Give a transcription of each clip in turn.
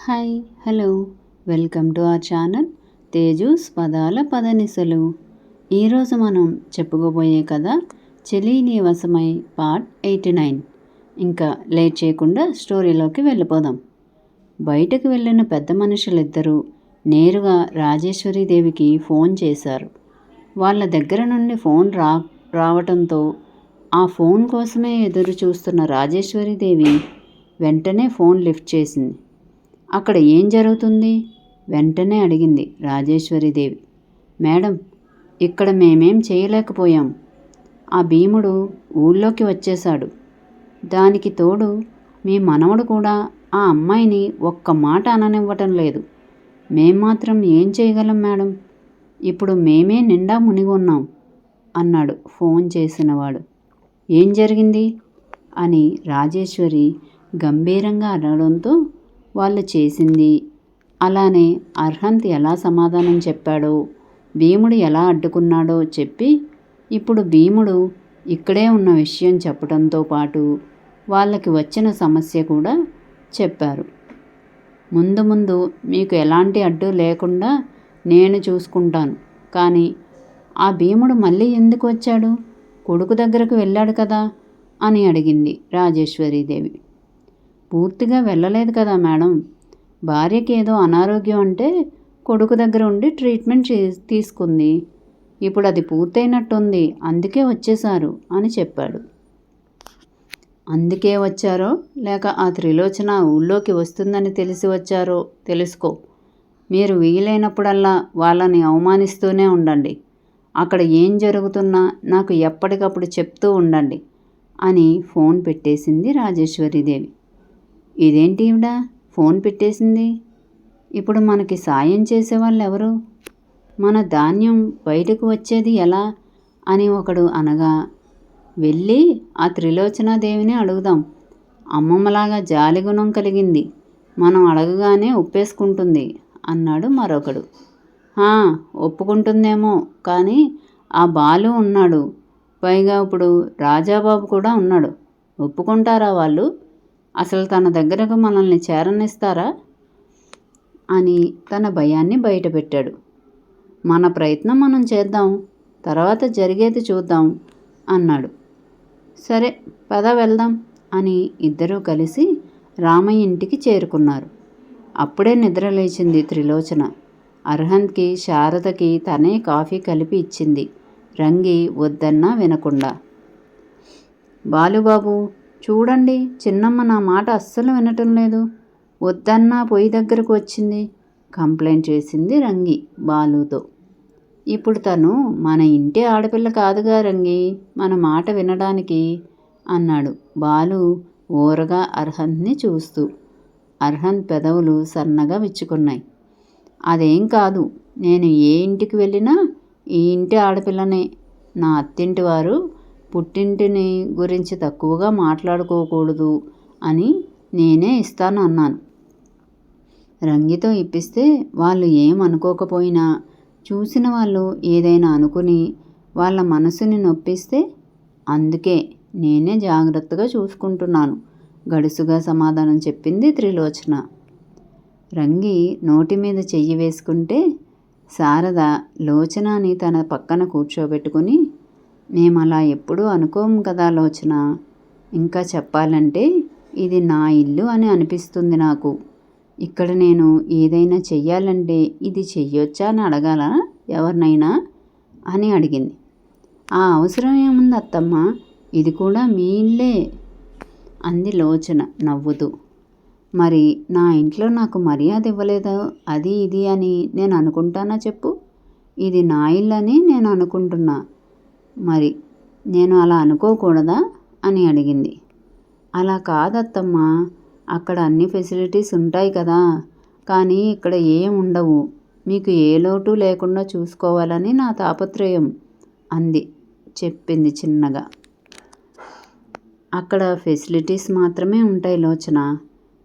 Hi hello welcome to our channel Teju's పదాల పదనిసలు. ఈరోజు మనం చెప్పుకోబోయే కథ చెలి నీ వశమై పార్ట్ 89. ఇంకా లేట్ చేయకుండా స్టోరీలోకి వెళ్ళిపోదాం. బయటకు వెళ్ళిన పెద్ద మనుషులిద్దరూ నేరుగా రాజేశ్వరీదేవికి ఫోన్ చేశారు. వాళ్ళ దగ్గర నుండి ఫోన్ రావటంతో ఆ ఫోన్ కోసమే ఎదురు చూస్తున్న రాజేశ్వరీదేవి వెంటనే ఫోన్ లిఫ్ట్ చేసింది. అక్కడ ఏం జరుగుతుంది? వెంటనే అడిగింది రాజేశ్వరీదేవి. మేడం, ఇక్కడ మేమేం చేయలేకపోయాం. ఆ భీముడు ఊళ్ళోకి వచ్చేశాడు. దానికి తోడు మీ మనవడు కూడా ఆ అమ్మాయిని ఒక్క మాట అననివ్వటం లేదు. మేం మాత్రం ఏం చేయగలం మేడం? ఇప్పుడు మేమే నిండా మునిగి ఉన్నాం అన్నాడు ఫోన్ చేసినవాడు. ఏం జరిగింది అని రాజేశ్వరి గంభీరంగా అడగడంతో వాళ్ళు చేసింది, అలానే అర్హంత్ ఎలా సమాధానం చెప్పాడో, భీముడు ఎలా అడ్డుకున్నాడో చెప్పి ఇప్పుడు భీముడు ఇక్కడే ఉన్న విషయం చెప్పడంతో పాటు వాళ్ళకి వచ్చిన సమస్య కూడా చెప్పారు. ముందు ముందు మీకు ఎలాంటి అడ్డు లేకుండా నేను చూసుకుంటాను. కానీ ఆ భీముడు మళ్ళీ ఎందుకు వచ్చాడు? కొడుకు దగ్గరకు వెళ్ళాడు కదా అని అడిగింది రాజేశ్వరీదేవి. పూర్తిగా వెళ్ళలేదు కదా మేడం. భార్యకి ఏదో అనారోగ్యం అంటే కొడుకు దగ్గర ఉండి ట్రీట్మెంట్ తీసుకుంది. ఇప్పుడు అది పూర్తయినట్టుంది, అందుకే వచ్చేశారు అని చెప్పాడు. అందుకే వచ్చారో లేక ఆ త్రిలోచన ఊళ్ళోకి వస్తుందని తెలిసి వచ్చారో తెలుసుకో. మీరు వీలైనప్పుడల్లా వాళ్ళని అవమానిస్తూనే ఉండండి. అక్కడ ఏం జరుగుతున్నా నాకు ఎప్పటికప్పుడు చెప్తూ ఉండండి అని ఫోన్ పెట్టేసింది రాజేశ్వరీదేవి. ఇదేంటి ఈవిడ ఫోన్ పెట్టేసింది? ఇప్పుడు మనకి సాయం చేసేవాళ్ళు ఎవరు? మన ధాన్యం బయటకు వచ్చేది ఎలా అని ఒకడు అనగా, వెళ్ళి ఆ త్రిలోచనాదేవిని అడుగుదాం. అమ్మమ్మలాగా జాలిగుణం కలిగింది, మనం అడగగానే ఒప్పేసుకుంటుంది అన్నాడు మరొకడు. ఒప్పుకుంటుందేమో, కానీ ఆ బాలు ఉన్నాడు, పైగా ఇప్పుడు రాజాబాబు కూడా ఉన్నాడు. ఒప్పుకుంటారా వాళ్ళు? అసలు తన దగ్గరకు మనల్ని చేరనిస్తారా అని తన భయాన్ని బయటపెట్టాడు. మన ప్రయత్నం మనం చేద్దాం, తర్వాత జరిగేది చూద్దాం అన్నాడు. సరే పద వెళ్దాం అని ఇద్దరూ కలిసి రామయ్య ఇంటికి చేరుకున్నారు. అప్పుడే నిద్ర లేచింది త్రిలోచన. అర్హంత్కి శారదకి తనే కాఫీ కలిపి ఇచ్చింది, రంగి వద్దన్నా వినకుండా. బాలుబాబు చూడండి, చిన్నమ్మ నా మాట అస్సలు వినటం లేదు, వద్దన్నా పొయ్యి దగ్గరకు వచ్చింది కంప్లైంట్ చేసింది రంగి బాలుతో. ఇప్పుడు తను మన ఇంటి ఆడపిల్ల కాదుగా రంగి, మన మాట వినడానికి అన్నాడు బాలు ఓరగా అర్హంత్ని చూస్తూ. అర్హంత్ పెదవులు సన్నగా విచ్చుకున్నాయి. అదేం కాదు, నేను ఏ ఇంటికి వెళ్ళినా ఈ ఇంటి ఆడపిల్లనే. నా అత్తింటి వారు పుట్టింటిని గురించి తక్కువగా మాట్లాడుకోకూడదు అని నేనే ఇస్తాను అన్నాను. రంగితో ఇప్పిస్తే వాళ్ళు ఏమనుకోకపోయినా చూసిన వాళ్ళు ఏదైనా అనుకుని వాళ్ళ మనసుని నొప్పిస్తే, అందుకే నేనే జాగ్రత్తగా చూసుకుంటున్నాను గడుసుగా సమాధానం చెప్పింది త్రిలోచన. రంగి నోటి మీద చెయ్యి వేసుకుంటే శారద లోచనని తన పక్కన కూర్చోబెట్టుకుని, మేమలా ఎప్పుడూ అనుకోము కదా లోచన, ఇంకా చెప్పాలంటే ఇది నా ఇల్లు అని అనిపిస్తుంది నాకు. ఇక్కడ నేను ఏదైనా చెయ్యాలంటే ఇది చెయ్యొచ్చా అని అడగాల ఎవరినైనా అని అడిగింది. ఆ అవసరం ఏముంది అత్తమ్మ, ఇది కూడా మీ ఇల్లే అంది లోచన నవ్వుతూ. మరి నా ఇంట్లో నాకు మర్యాద ఇవ్వలేదు అది ఇది అని నేను అనుకుంటానా చెప్పు? ఇది నా ఇల్లు అని నేను అనుకుంటున్నా, మరి నేను అలా అనుకోకూడదా అని అడిగింది. అలా కాదత్తమ్మా, అక్కడ అన్ని ఫెసిలిటీస్ ఉంటాయి కదా, కానీ ఇక్కడ ఏం ఉండవు. మీకు ఏ లోటు లేకుండా చూసుకోవాలని నా తాపత్రయం అంది చెప్పింది చిన్నగా. అక్కడ ఫెసిలిటీస్ మాత్రమే ఉంటాయి లోచన,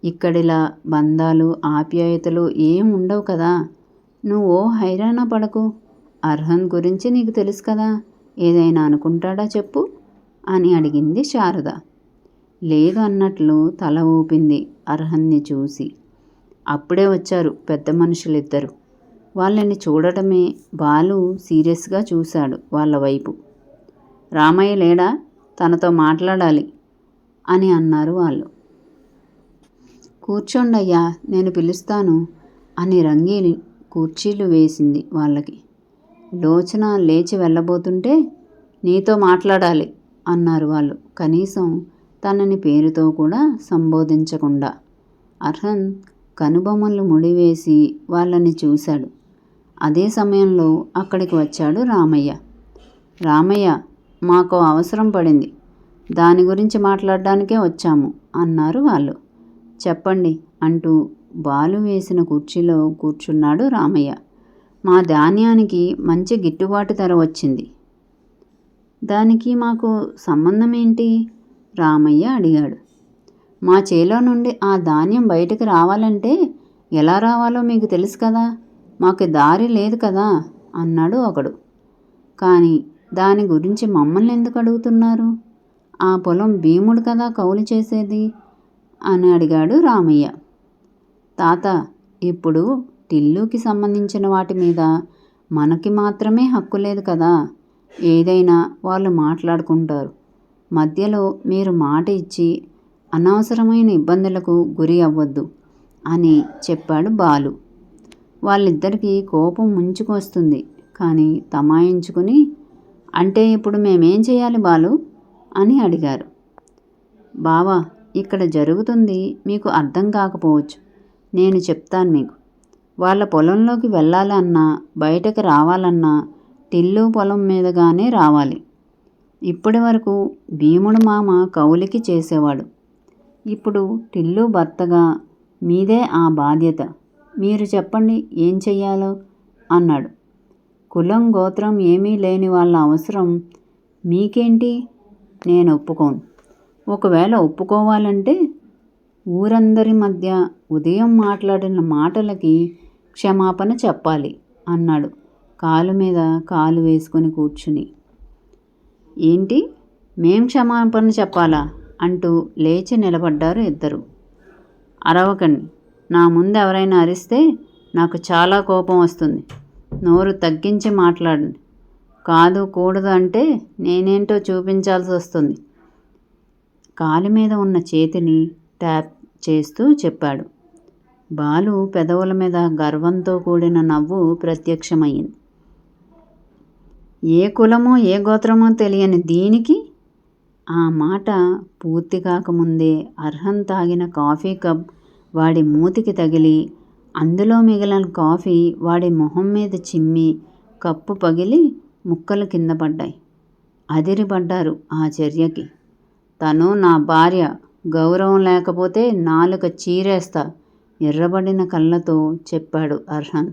ఇక్కడిలా బంధాలు ఆప్యాయతలు ఏం ఉండవు కదా. నువ్వు హైరాణ పడకు, అర్హంత్ గురించి నీకు తెలుసు కదా, ఏదైనా అనుకుంటాడా చెప్పు అని అడిగింది శారద. లేదు అన్నట్లు తల ఊపింది అర్హంత్ని చూసి. అప్పుడే వచ్చారు పెద్ద మనుషులిద్దరు. వాళ్ళని చూడటమే బాలు సీరియస్గా చూశాడు వాళ్ళ వైపు. రామయ్య లేడా? తనతో మాట్లాడాలి అని అన్నారు వాళ్ళు. కూర్చోండయ్యా, నేను పిలుస్తాను అని రంగీని కుర్చీలు వేసింది వాళ్ళకి. లోచన లేచి వెళ్ళబోతుంటే నీతో మాట్లాడాలి అన్నారు వాళ్ళు, కనీసం తనని పేరుతో కూడా సంబోధించకుండా. అర్హన్ కనుబొమ్మలు ముడివేసి వాళ్ళని చూశాడు. అదే సమయంలో అక్కడికి వచ్చాడు రామయ్య. రామయ్య, మాకు అవసరం పడింది, దాని గురించి మాట్లాడడానికే వచ్చాము అన్నారు వాళ్ళు. చెప్పండి అంటూ బాలు వేసిన కుర్చీలో కూర్చున్నాడు రామయ్య. మా ధాన్యానికి మంచి గిట్టుబాటు ధర వచ్చింది. దానికి మాకు సంబంధం ఏంటి? రామయ్య అడిగాడు. మా చేలో నుండి ఆ ధాన్యం బయటకు రావాలంటే ఎలా రావాలో మీకు తెలుసు కదా, మాకు దారి లేదు కదా అన్నాడు ఒకడు. కానీ దాని గురించి మమ్మల్ని ఎందుకు అడుగుతున్నారు? ఆ పొలం భీముడు కదా కౌలు చేసేది అని అడిగాడు రామయ్య. తాత, ఇప్పుడు టిల్లుకి సంబంధించిన వాటి మీద మనకి మాత్రమే హక్కు లేదు కదా, ఏదైనా వాళ్ళు మాట్లాడుకుంటారు. మధ్యలో మీరు మాట ఇచ్చి అనవసరమైన ఇబ్బందులకు గురి అవ్వద్దు అని చెప్పాడు బాలు. వాళ్ళిద్దరికీ కోపం ముంచుకొస్తుంది, కానీ తమాయించుకుని అంటే ఇప్పుడు మేమేం చేయాలి బాలు అని అడిగారు. బావా, ఇక్కడ జరుగుతుంది మీకు అర్థం కాకపోవచ్చు, నేను చెప్తాను మీకు. వాళ్ళ పొలంలోకి వెళ్ళాలన్నా బయటకు రావాలన్నా టిల్లు పొలం మీదగానే రావాలి. ఇప్పటి వరకు భీముడు మామ కౌలికి చేసేవాడు, ఇప్పుడు టిల్లు భర్తగా మీదే ఆ బాధ్యత. మీరు చెప్పండి ఏం చెయ్యాలో అన్నాడు. కులం గోత్రం ఏమీ లేని వాళ్ళ అవసరం మీకేంటి? నేను ఒప్పుకోను. ఒకవేళ ఒప్పుకోవాలంటే ఊరందరి మధ్య ఉదయం మాట్లాడిన మాటలకి క్షమాపణ చెప్పాలి అన్నాడు కాలు మీద కాలు వేసుకొని కూర్చుని. ఏంటి, మేం క్షమాపణ చెప్పాలా అంటూ లేచి నిలబడ్డారు ఇద్దరు. అరవకండి, నా ముందు ఎవరైనా అరిస్తే నాకు చాలా కోపం వస్తుంది. నోరు తగ్గించి మాట్లాడండి. కాదు కూడదు అంటే నేనేంటో చూపించాల్సి వస్తుంది. కాలి మీద ఉన్న చేతిని ట్యాప్ చేస్తూ చెప్పాడు. బాలు పెదవుల మీద గర్వంతో కూడిన నవ్వు ప్రత్యక్షమయ్యింది. ఏ కులమో ఏ గోత్రమో తెలియని దీనికి? ఆ మాట పూర్తి కాకముందే అర్హన్ తాగిన కాఫీ కప్ వాడి మూతికి తగిలి అందులో మిగిలిన కాఫీ వాడి మొహం మీద చిమ్మి కప్పు పగిలి ముక్కలు కింద పడ్డాయి. అదిరిపడ్డారు ఆ చర్యకి. తను నా భార్య, గౌరవం లేకపోతే నాలుక చీరేస్తా ఎర్రబడిన కళ్ళతో చెప్పాడు అర్హన్.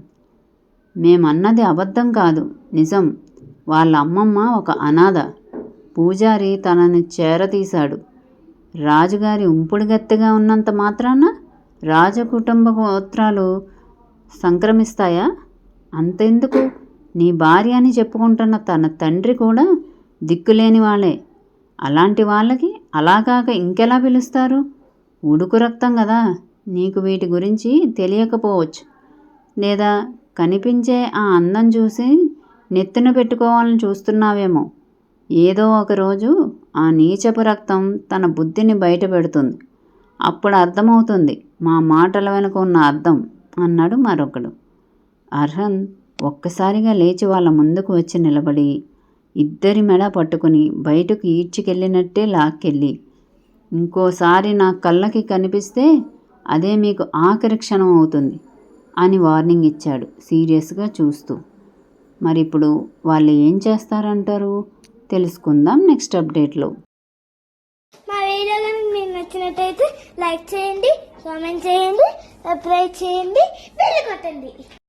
మేమన్నది అబద్ధం కాదు, నిజం. వాళ్ళ అమ్మమ్మ ఒక అనాథ. పూజారి తనని చేరతీశాడు. రాజుగారి ఉంపుడుగత్తెగా ఉన్నంత మాత్రాన రాజకుటుంబ గోత్రాలు సంక్రమిస్తాయా? అంతెందుకు, నీ భార్య అని చెప్పుకుంటున్న తన తండ్రి కూడా దిక్కులేని వాళ్ళే. అలాంటి వాళ్ళకి అలాగాక ఇంకెలా పిలుస్తారు? ఉడుకు రక్తం కదా. నీకు వీటి గురించి తెలియకపోవచ్చు, లేదా కనిపించే ఆ అందం చూసి నెత్తిన పెట్టుకోవాలని చూస్తున్నావేమో. ఏదో ఒకరోజు ఆ నీచపు రక్తం తన బుద్ధిని బయట పెడుతుంది. అప్పుడు అర్థమవుతుంది మా మాటల వెనుక ఉన్న అర్థం అన్నాడు మరొకడు. అర్హన్ ఒక్కసారిగా లేచి వాళ్ళ ముందుకు వచ్చి నిలబడి ఇద్దరి మెడ పట్టుకుని బయటకు ఈడ్చికెళ్ళినట్టే లాక్కెళ్ళి, ఇంకోసారి నా కళ్ళకి కనిపిస్తే అదే మీకు ఆఖరి క్షణం అవుతుంది అని వార్నింగ్ ఇచ్చాడు సీరియస్గా చూస్తూ. మరి ఇప్పుడు వాళ్ళు ఏం చేస్తారంటారు? తెలుసుకుందాం నెక్స్ట్ అప్డేట్లో. మా వీడియో కనుక మీకు నచ్చినట్టయితే లైక్ చేయండి, కామెంట్ చేయండి, సబ్స్క్రైబ్ చేయండి, బెల్ కొట్టండి.